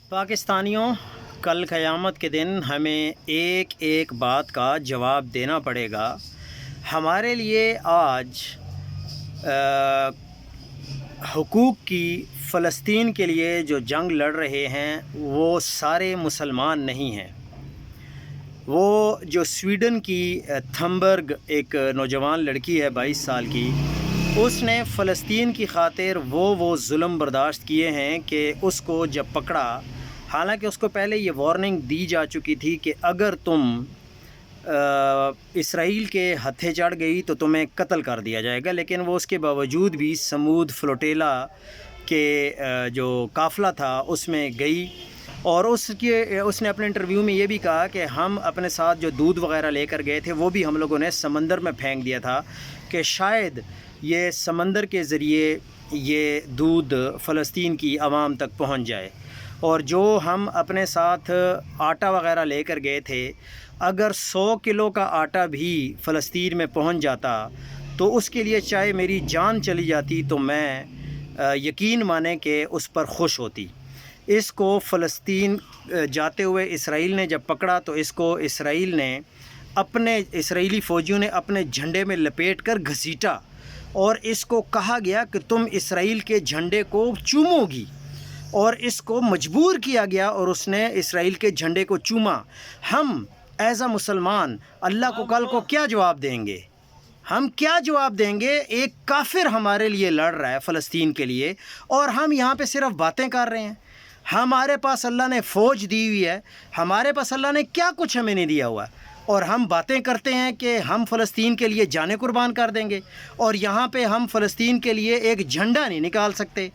پاکستانیوں، کل قیامت کے دن ہمیں ایک ایک بات کا جواب دینا پڑے گا۔ ہمارے لیے آج حقوق کی فلسطین کے لیے جو جنگ لڑ رہے ہیں وہ سارے مسلمان نہیں ہیں۔ وہ جو سویڈن کی تھمبرگ ایک نوجوان لڑکی ہے 22 سال کی، اس نے فلسطین کی خاطر وہ ظلم برداشت کیے ہیں کہ اس کو جب پکڑا، حالانکہ اس کو پہلے یہ وارننگ دی جا چکی تھی کہ اگر تم اسرائیل کے ہتھے چڑھ گئی تو تمہیں قتل کر دیا جائے گا، لیکن وہ اس کے باوجود بھی سمود فلوٹیلا کے جو قافلہ تھا اس میں گئی، اور اس نے اپنے انٹرویو میں یہ بھی کہا کہ ہم اپنے ساتھ جو دودھ وغیرہ لے کر گئے تھے وہ بھی ہم لوگوں نے سمندر میں پھینک دیا تھا کہ شاید یہ سمندر کے ذریعے یہ دودھ فلسطین کی عوام تک پہنچ جائے۔ اور جو ہم اپنے ساتھ آٹا وغیرہ لے کر گئے تھے، اگر 100 کلو کا آٹا بھی فلسطین میں پہنچ جاتا تو اس کے لیے چاہے میری جان چلی جاتی تو میں یقین مانیں کہ اس پر خوش ہوتی۔ اس کو فلسطین جاتے ہوئے اسرائیل نے جب پکڑا تو اس کو اسرائیلی فوجیوں نے اپنے جھنڈے میں لپیٹ کر گھسیٹا، اور اس کو کہا گیا کہ تم اسرائیل کے جھنڈے کو چومو گی، اور اس کو مجبور کیا گیا اور اس نے اسرائیل کے جھنڈے کو چوما۔ ہم ایز اے مسلمان اللہ کو کل کو کیا جواب دیں گے؟ ہم کیا جواب دیں گے؟ ایک کافر ہمارے لیے لڑ رہا ہے فلسطین کے لیے، اور ہم یہاں پہ صرف باتیں کر رہے ہیں۔ ہمارے پاس اللہ نے فوج دی ہوئی ہے، ہمارے پاس اللہ نے کیا کچھ ہمیں نہیں دیا ہوا ہے، اور ہم باتیں کرتے ہیں کہ ہم فلسطین کے لیے جانیں قربان کر دیں گے، اور یہاں پہ ہم فلسطین کے لیے ایک جھنڈا نہیں نکال سکتے۔